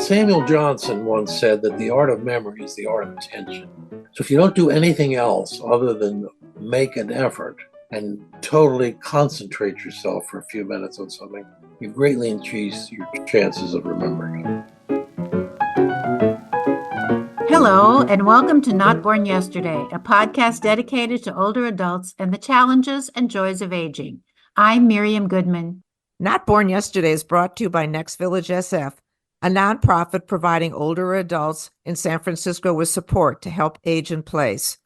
Samuel Johnson once said that the art of memory is the art of attention. So if you don't do anything else other than make an effort and totally concentrate yourself for a few minutes on something, you greatly increase your chances of remembering it. Hello, and welcome to Not Born Yesterday, a podcast dedicated to older adults and the challenges and joys of aging. I'm Miriam Goodman. Not Born Yesterday is brought to you by Next Village SF, a nonprofit providing older adults in San Francisco with support to help age in place.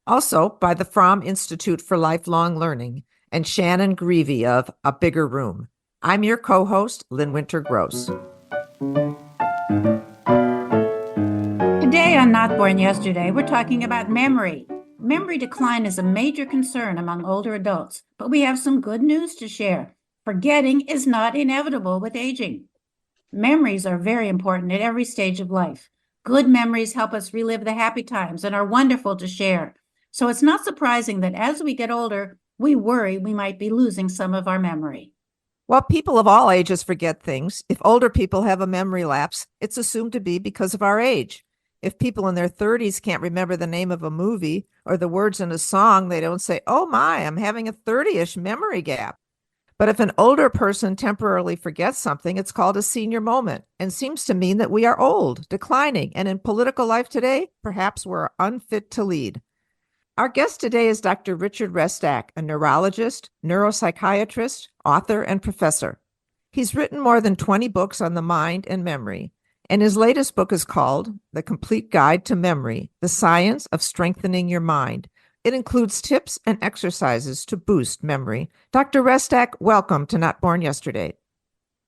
Also by the Fromm Institute for Lifelong Learning and Shannon Greavy of A Bigger Room. I'm your co-host, Lynn Winter-Gross. Today on Not Born Yesterday, we're talking about memory. Memory decline is a major concern among older adults, but we have some good news to share. Forgetting is not inevitable with aging. Memories are very important at every stage of life. Good memories help us relive the happy times and are wonderful to share. So it's not surprising that as we get older, we worry we might be losing some of our memory. While people of all ages forget things, if older people have a memory lapse, it's assumed to be because of our age. If people in their 30s can't remember the name of a movie or the words in a song, they don't say, "Oh my, I'm having a 30-ish memory gap." But if an older person temporarily forgets something, it's called a senior moment and seems to mean that we are old, declining, and in political life today, perhaps we're unfit to lead. Our guest today is Dr. Richard Restak, a neurologist, neuropsychiatrist, author, and professor. He's written more than 20 books on the mind and memory, and his latest book is called The Complete Guide to Memory, The Science of Strengthening Your Mind. It includes tips and exercises to boost memory. Dr. Restak, welcome to Not Born Yesterday.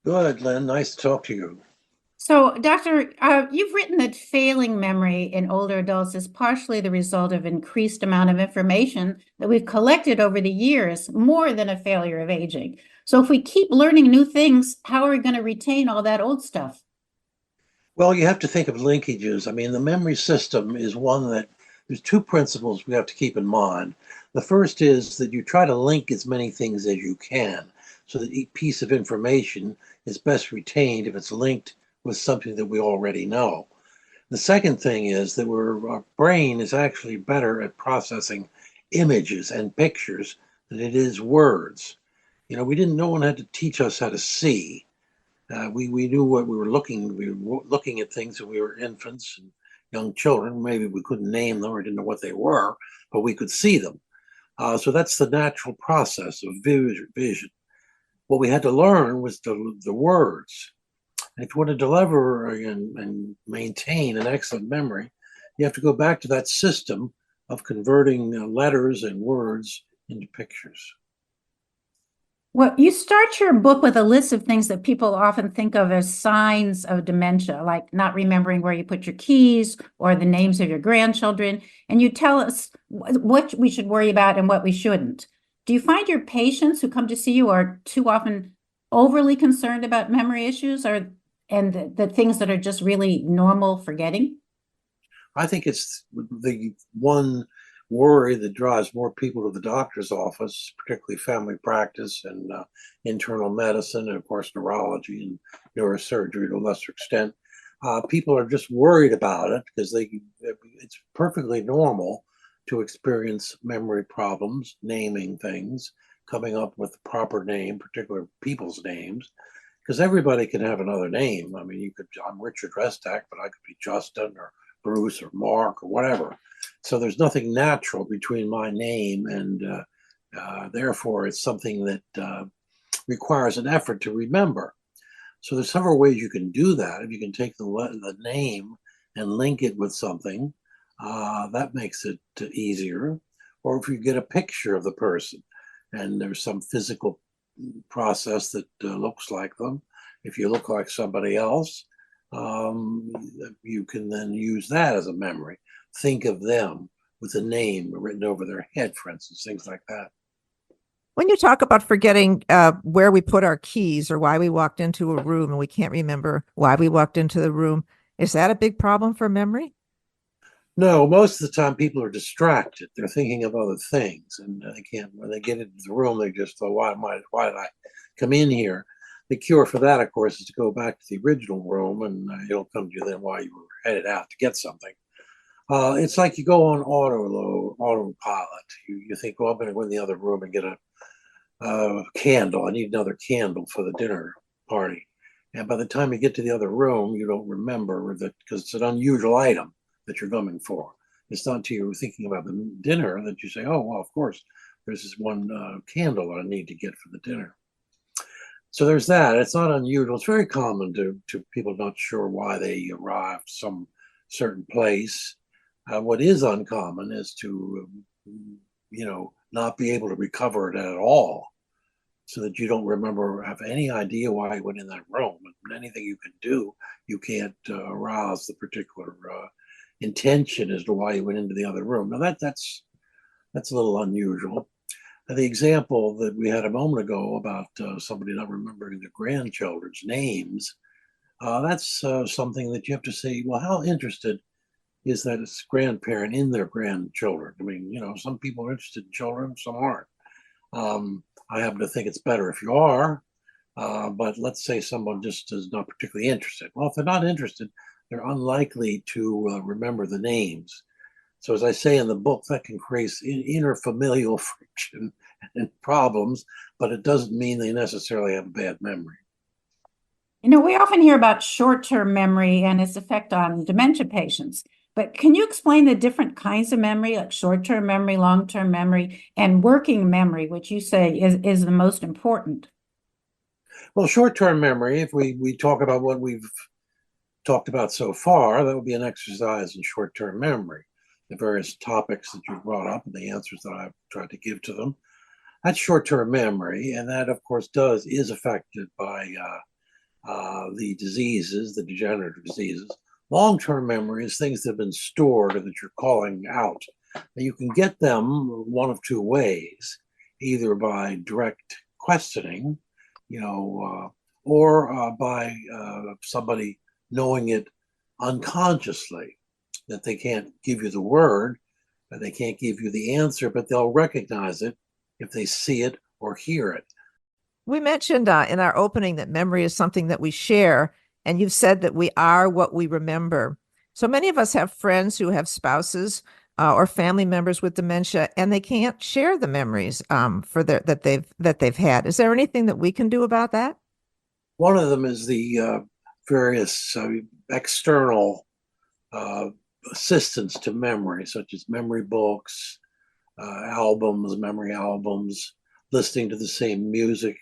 Good, Lynn. Nice to talk to you. So, Doctor, you've written that failing memory in older adults is partially the result of increased amount of information that we've collected over the years, more than a failure of aging. So if we keep learning new things, how are we going to retain all that old stuff? Well, you have to think of linkages. I mean, the memory system is one that there's two principles we have to keep in mind. The first is that you try to link as many things as you can so that each piece of information is best retained if it's linked with something that we already know. The second thing is that our brain is actually better at processing images and pictures than it is words. No one had to teach us how to see. We knew what we were looking at things when we were infants and young children. Maybe we couldn't name them or didn't know what they were, but we could see them. So that's the natural process of vision. What we had to learn was the words. And if you want to deliver and maintain an excellent memory, you have to go back to that system of converting letters and words into pictures. Well, you start your book with a list of things that people often think of as signs of dementia, like not remembering where you put your keys or the names of your grandchildren. And you tell us what we should worry about and what we shouldn't. Do you find your patients who come to see you are too often overly concerned about memory issues and the things that are just really normal forgetting? I think it's the one worry that drives more people to the doctor's office, particularly family practice and internal medicine, and of course neurology and neurosurgery to a lesser extent. People are just worried about it because it's perfectly normal to experience memory problems, naming things, coming up with the proper name, particular people's names, because everybody can have another name. I mean, I'm Richard Restak, but I could be Justin or Bruce or Mark or whatever. So there's nothing natural between my name and therefore it's something that requires an effort to remember. So there's several ways you can do that. If you can take the name and link it with something, that makes it easier. Or if you get a picture of the person and there's some physical process that looks like them, if you look like somebody else, you can then use that as a memory. Think of them with a name written over their head, for instance, things like that. When you talk about forgetting where we put our keys or why we walked into a room and we can't remember why we walked into the room, is that a big problem for memory? No, most of the time people are distracted. They're thinking of other things, and they can't. When they get into the room, they just thought, "Why did I come in here?" The cure for that, of course, is to go back to the original room, and it'll come to you then while you were headed out to get something. It's like you go on autopilot. You think, well, I'm going to go in the other room and get a candle. I need another candle for the dinner party. And by the time you get to the other room, you don't remember that, because it's an unusual item that you're coming for. It's not until you're thinking about the dinner that you say, oh, well, of course, there's this one candle that I need to get for the dinner. So there's that. It's not unusual. It's very common to people not sure why they arrived some certain place. What is uncommon is to, not be able to recover it at all, so that you don't have any idea why you went in that room. And anything you can do, you can't arouse the particular intention as to why you went into the other room. Now that's a little unusual. The example that we had a moment ago about somebody not remembering their grandchildren's names, that's something that you have to say, well, how interested is that grandparent in their grandchildren? I mean, some people are interested in children, some aren't. I happen to think it's better if you are, but let's say someone just is not particularly interested. Well, if they're not interested, they're unlikely to remember the names. So as I say in the book, that can create interfamilial friction and problems, but it doesn't mean they necessarily have a bad memory. We often hear about short-term memory and its effect on dementia patients. But can you explain the different kinds of memory, like short-term memory, long-term memory, and working memory, which you say is the most important? Well, short-term memory, if we talk about what we've talked about so far, that would be an exercise in short-term memory. The various topics that you've brought up and the answers that I've tried to give to them. That's short-term memory, and that, of course, is affected by the diseases, the degenerative diseases. Long-term memory is things that have been stored or that you're calling out. And you can get them one of two ways, either by direct questioning, or by somebody knowing it unconsciously, that they can't give you the word, they can't give you the answer, but they'll recognize it if they see it or hear it. We mentioned in our opening that memory is something that we share, and you've said that we are what we remember. So many of us have friends who have spouses or family members with dementia, and they can't share the memories that they've had. Is there anything that we can do about that? One of them is the various external assistance to memory, such as memory books, memory albums, listening to the same music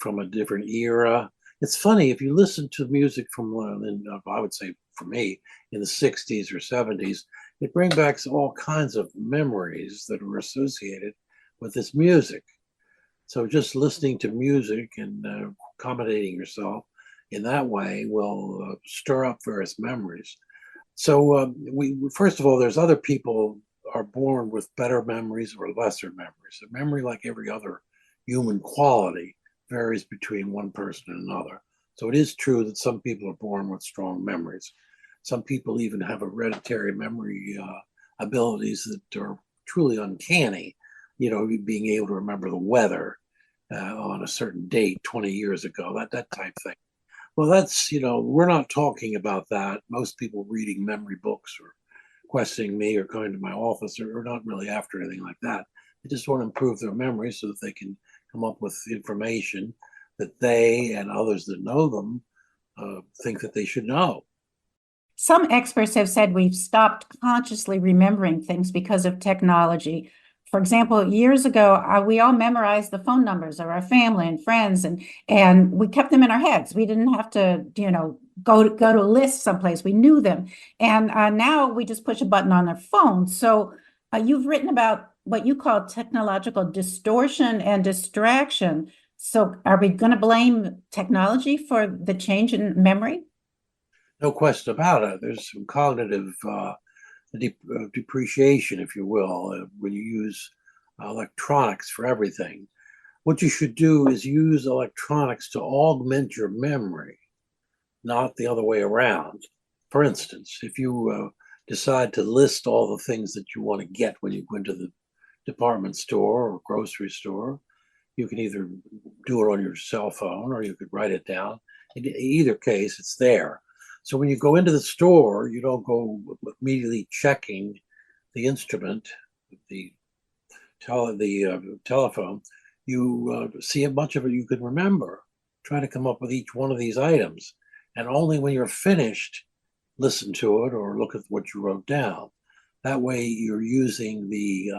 from a different era. It's funny, if you listen to music from, I would say for me, in the 60s or 70s, it brings back all kinds of memories that were associated with this music. So just listening to music and accommodating yourself in that way will stir up various memories. So we first of all, there's other people are born with better memories or lesser memories. A memory, like every other human quality, varies between one person and another. So it is true that some people are born with strong memories. Some people even have hereditary memory abilities that are truly uncanny. Being able to remember the weather on a certain date 20 years ago, that type thing. Well, that's, we're not talking about that. Most people reading memory books or questioning me or coming to my office are not really after anything like that. They just want to improve their memory so that they can come up with information that they and others that know them think that they should know. Some experts have said we've stopped consciously remembering things because of technology. For example, years ago, we all memorized the phone numbers of our family and friends, and we kept them in our heads. We didn't have to, go to a list someplace. We knew them. And now we just push a button on their phone. So you've written about what you call technological distortion and distraction. So are we going to blame technology for the change in memory? No question about it. There's some cognitive depreciation, if you will, when you use electronics for everything. What you should do is use electronics to augment your memory, not the other way around. For instance, if you decide to list all the things that you want to get when you go into the department store or grocery store, You can either do it on your cell phone or you could write it down. In either case, it's there. So when you go into the store, you don't go immediately checking the instrument, the telephone. You see a bunch of it you can remember. Try to come up with each one of these items, and only when you're finished, listen to it or look at what you wrote down. That way, you're using the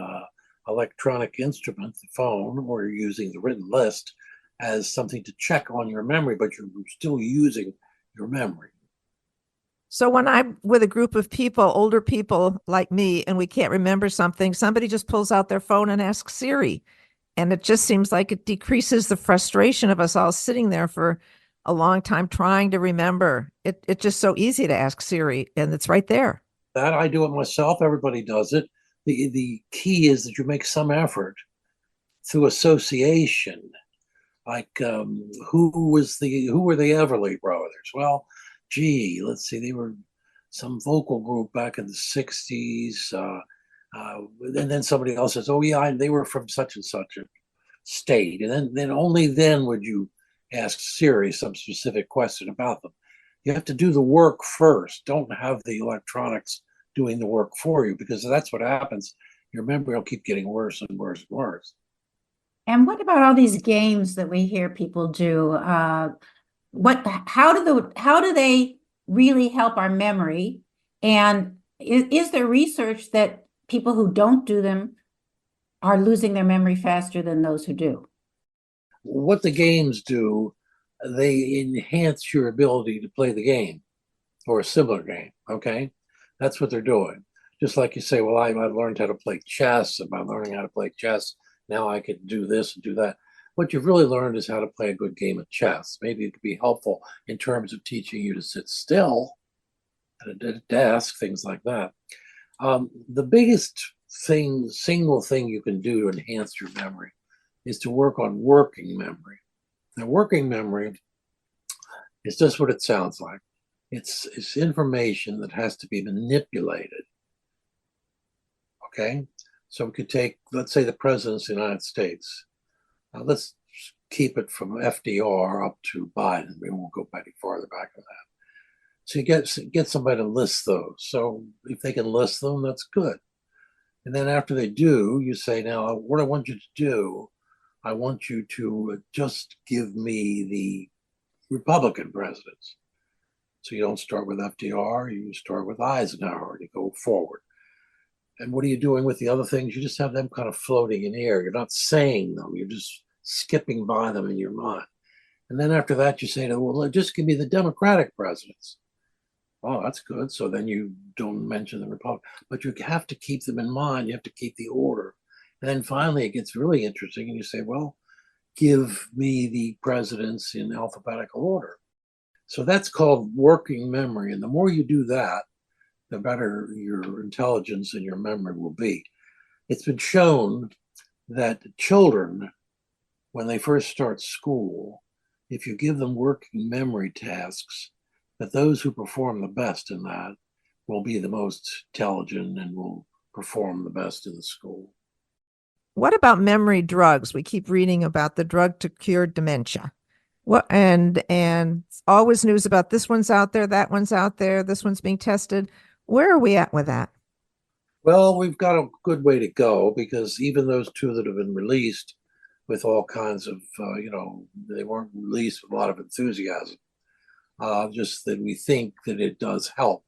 electronic instrument, the phone, or you're using the written list as something to check on your memory, but you're still using your memory. So when I'm with a group of people, older people like me, and we can't remember something, somebody just pulls out their phone and asks Siri. And it just seems like it decreases the frustration of us all sitting there for a long time trying to remember. It's just so easy to ask Siri, and it's right there. That I do it myself. Everybody does it. The key is that you make some effort through association. Like who were the Everly Brothers? Well, gee, let's see, they were some vocal group back in the '60s. And then somebody else says, "Oh yeah, they were from such and such a state," and then only then would you ask Siri some specific question about them. You have to do the work first. Don't have the electronics doing the work for you, because that's what happens. Your memory will keep getting worse and worse and worse. And what about all these games that we hear people do? How do they really help our memory? And is there research that people who don't do them are losing their memory faster than those who do? What the games do, they enhance your ability to play the game or a similar game. Okay, that's what they're doing. Just like you say, well, I've learned how to play chess, and by learning how to play chess, now I can do this and do that. What you've really learned is how to play a good game of chess. Maybe it could be helpful in terms of teaching you to sit still at a desk, things like that. The biggest single thing you can do to enhance your memory is to work on working memory. Now, working memory is just what it sounds like. It's information that has to be manipulated. Okay, so we could take, let's say, the presidents of the United States. Now let's keep it from FDR up to Biden. We won't go any farther back than that. So you get somebody to list those. So if they can list them, that's good. And then after they do, you say, now what I want you to do, I want you to just give me the Republican presidents. So you don't start with FDR, you start with Eisenhower, and you go forward. And what are you doing with the other things? You just have them kind of floating in air. You're not saying them, you're just skipping by them in your mind. And then after that, you say, well, just give me the Democratic presidents. Oh, that's good. So then you don't mention the Republic, but you have to keep them in mind. You have to keep the order. And then finally, it gets really interesting, and you say, well, give me the presidents in alphabetical order. So that's called working memory. And the more you do that, the better your intelligence and your memory will be. It's been shown that children, when they first start school, if you give them working memory tasks, that those who perform the best in that will be the most intelligent and will perform the best in the school. What about memory drugs? We keep reading about the drug to cure dementia. What and always news about this one's out there, that one's out there, this one's being tested. Where are we at with that? Well, we've got a good way to go, because even those two that have been released with all kinds of, they weren't released with a lot of enthusiasm. Just that we think that it does help.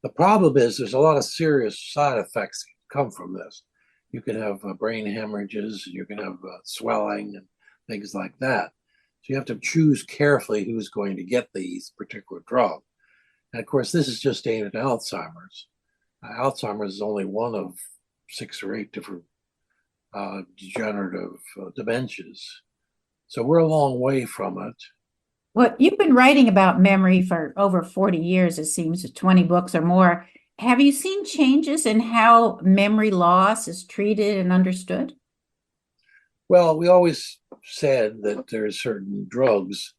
The problem is there's a lot of serious side effects that come from this. You can have brain hemorrhages, you can have swelling and things like that. So you have to choose carefully who's going to get these particular drugs. And of course, this is just aimed at Alzheimer's. Alzheimer's is only one of 6 or 8 different degenerative dementias. So we're a long way from it. Well, you've been writing about memory for over 40 years, it seems, 20 books or more. Have you seen changes in how memory loss is treated and understood? Well, we always said that there are certain drugs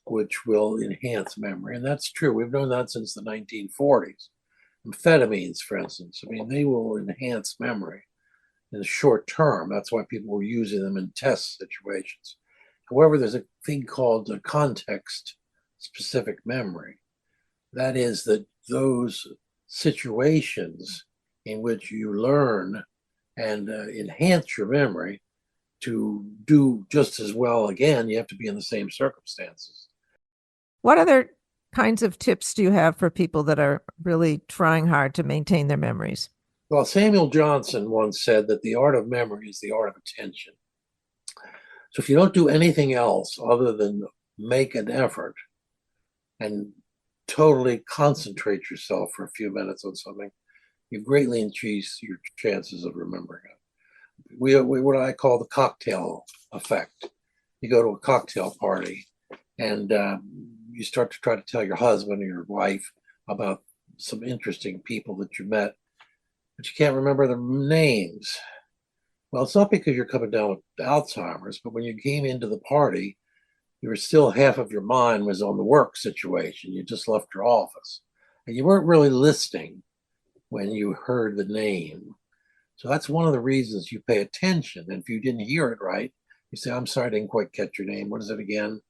which will enhance memory, and that's true. We've known that since the 1940s. Amphetamines, for instance, I mean, they will enhance memory. in the short term. That's why people were using them in test situations. However, there's a thing called a context-specific memory. That is that those situations in which you learn and enhance your memory to do just as well again, you have to be in the same circumstances. What other kinds of tips do you have for people that are really trying hard to maintain their memories? Well, Samuel Johnson once said that the art of memory is the art of attention. So if you don't do anything else other than make an effort and totally concentrate yourself for a few minutes on something, you greatly increase your chances of remembering it. We what I call the cocktail effect. You go to a cocktail party and you start to try to tell your husband or your wife about some interesting people that you met, but you can't remember their names. Well, it's not because you're coming down with Alzheimer's, but when you came into the party, you were still half of your mind was on the work situation. You just left your office and you weren't really listening when you heard the name. So that's one of the reasons you pay attention. And if you didn't hear it right, you say, I'm sorry, I didn't quite catch your name. What is it again?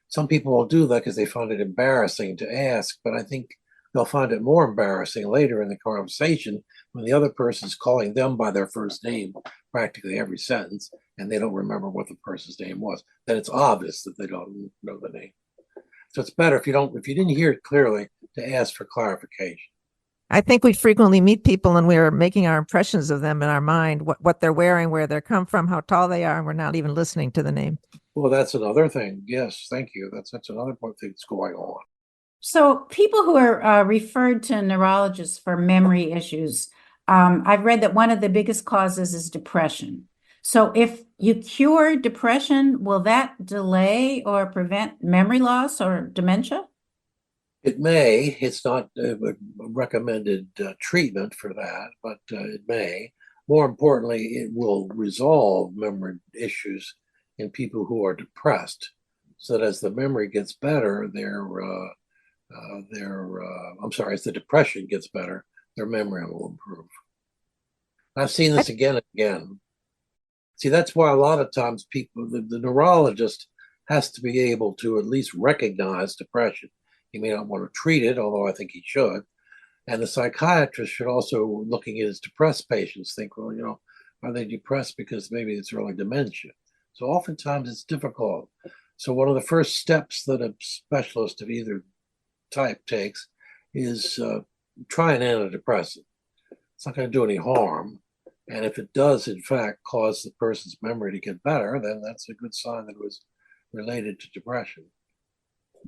Some people will do that because they find it embarrassing to ask, but I think they'll find it more embarrassing later in the conversation when the other person's calling them by their first name practically every sentence and they don't remember what the person's name was. Then it's obvious that they don't know the name. So it's better if you didn't hear it clearly to ask for clarification. I think we frequently meet people and we're making our impressions of them in our mind, what they're wearing, where they come from, how tall they are, and we're not even listening to the name. Well, that's another thing. Yes, thank you. That's another point that's going on. So people who are referred to neurologists for memory issues, I've read that one of the biggest causes is depression. So if you cure depression, will that delay or prevent memory loss or dementia? It may. It's not a recommended treatment for that, but it may. More importantly, it will resolve memory issues in people who are depressed, so that as the memory gets better, as the depression gets better, their memory will improve. I've seen this again and again. See, that's why a lot of times people, the neurologist has to be able to at least recognize depression. He may not want to treat it, although I think he should. And the psychiatrist should also, looking at his depressed patients, think, well, are they depressed because maybe it's early dementia? So oftentimes it's difficult. So one of the first steps that a specialist of either type takes is try an antidepressant. It's not going to do any harm. And if it does, in fact, cause the person's memory to get better, then that's a good sign that it was related to depression.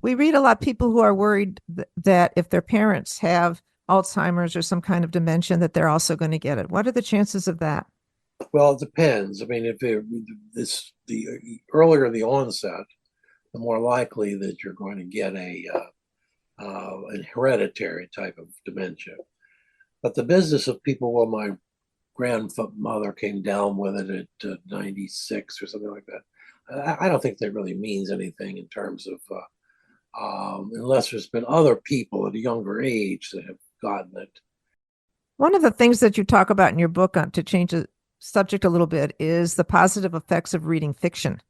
We read a lot of people who are worried that if their parents have Alzheimer's or some kind of dementia, that they're also going to get it. What are the chances of that? Well, it depends. I mean, if the earlier the onset, the more likely that you're going to get an hereditary type of dementia. But the business of people, well, my grandmother came down with it at 96 or something like that. I don't think that really means anything in terms of unless there's been other people at a younger age that have gotten it. One of the things that you talk about in your book, to change the subject a little bit, is the positive effects of reading fiction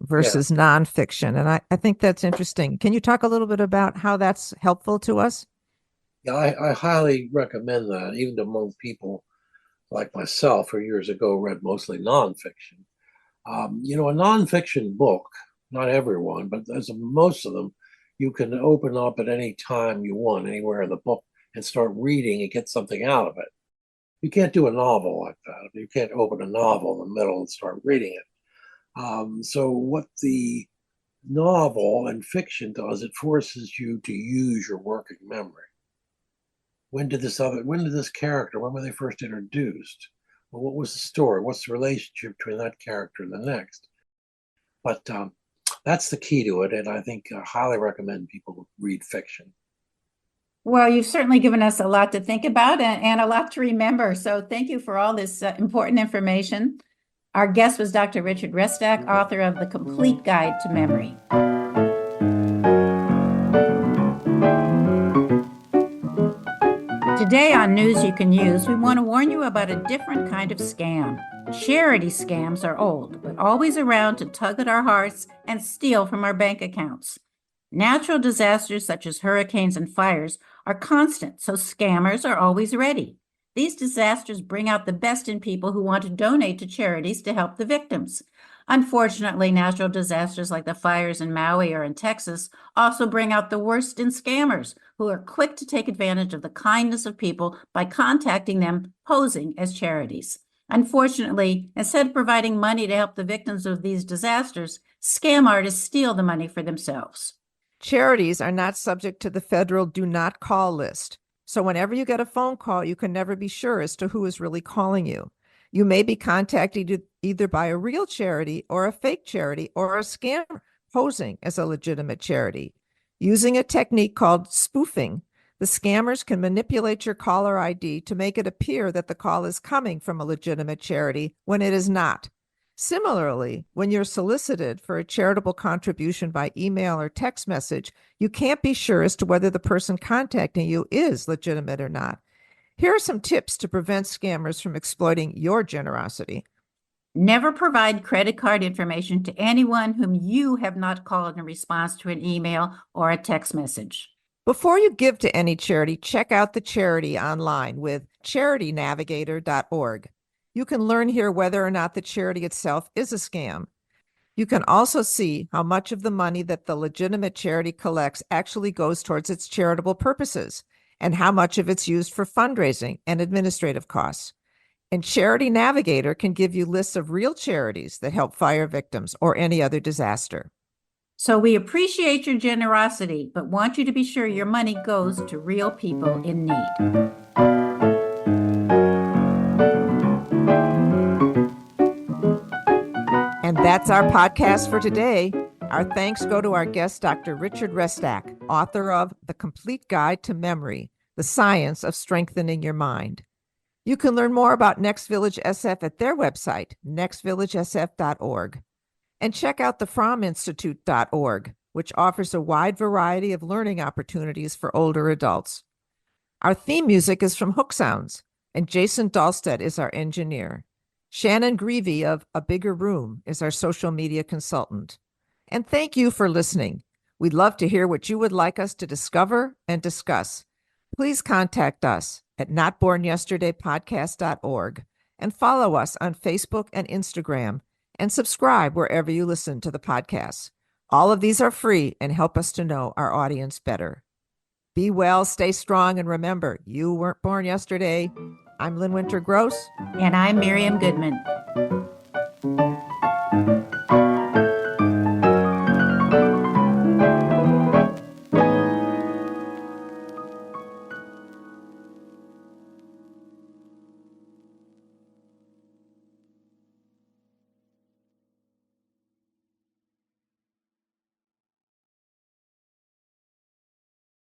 versus nonfiction. And I think that's interesting. Can you talk a little bit about how that's helpful to us? Yeah, I highly recommend that, even among people like myself, who years ago read mostly nonfiction. A nonfiction book, not everyone, but as most of them, you can open up at any time you want, anywhere in the book, and start reading and get something out of it. You can't do a novel like that. You can't open a novel in the middle and start reading it. So what the novel and fiction does, it forces you to use your working memory. When did this character, when were they first introduced? Well, what was the story? What's the relationship between that character and the next? But that's the key to it, and I think I highly recommend people read fiction. Well, you've certainly given us a lot to think about and a lot to remember. So thank you for all this important information. Our guest was Dr. Richard Restak, author of The Complete Guide to Memory. Today Today on News You Can Use, we want to warn you about a different kind of scam. Charity scams are old, but always around to tug at our hearts and steal from our bank accounts. Natural disasters such as hurricanes and fires are constant, so scammers are always ready. These disasters bring out the best in people who want to donate to charities to help the victims. Unfortunately, natural disasters like the fires in Maui or in Texas also bring out the worst in scammers, who are quick to take advantage of the kindness of people by contacting them posing as charities. Unfortunately, instead of providing money to help the victims of these disasters, scam artists steal the money for themselves. Charities are not subject to the federal do not call list. So whenever you get a phone call, you can never be sure as to who is really calling you. You may be contacted either by a real charity or a fake charity or a scammer posing as a legitimate charity. Using a technique called spoofing, the scammers can manipulate your caller ID to make it appear that the call is coming from a legitimate charity when it is not. Similarly, when you're solicited for a charitable contribution by email or text message, you can't be sure as to whether the person contacting you is legitimate or not. Here are some tips to prevent scammers from exploiting your generosity. Never provide credit card information to anyone whom you have not called in response to an email or a text message. Before you give to any charity, check out the charity online with charitynavigator.org. You can learn here whether or not the charity itself is a scam. You can also see how much of the money that the legitimate charity collects actually goes towards its charitable purposes, and how much of it's used for fundraising and administrative costs. And Charity Navigator can give you lists of real charities that help fire victims or any other disaster. So we appreciate your generosity, but want you to be sure your money goes to real people in need. And that's our podcast for today. Our thanks go to our guest, Dr. Richard Restak, author of The Complete Guide to Memory, The Science of Strengthening Your Mind. You can learn more about Next Village SF at their website, nextvillagesf.org. And check out the FrommInstitute.org, which offers a wide variety of learning opportunities for older adults. Our theme music is from Hook Sounds, and Jason Dahlstedt is our engineer. Shannon Greavy of A Bigger Room is our social media consultant. And thank you for listening. We'd love to hear what you would like us to discover and discuss. Please contact us at notbornyesterdaypodcast.org and follow us on Facebook and Instagram, and subscribe wherever you listen to the podcasts. All of these are free and help us to know our audience better. Be well, stay strong, and remember, you weren't born yesterday. I'm Lynn Winter Gross. And I'm Miriam Goodman.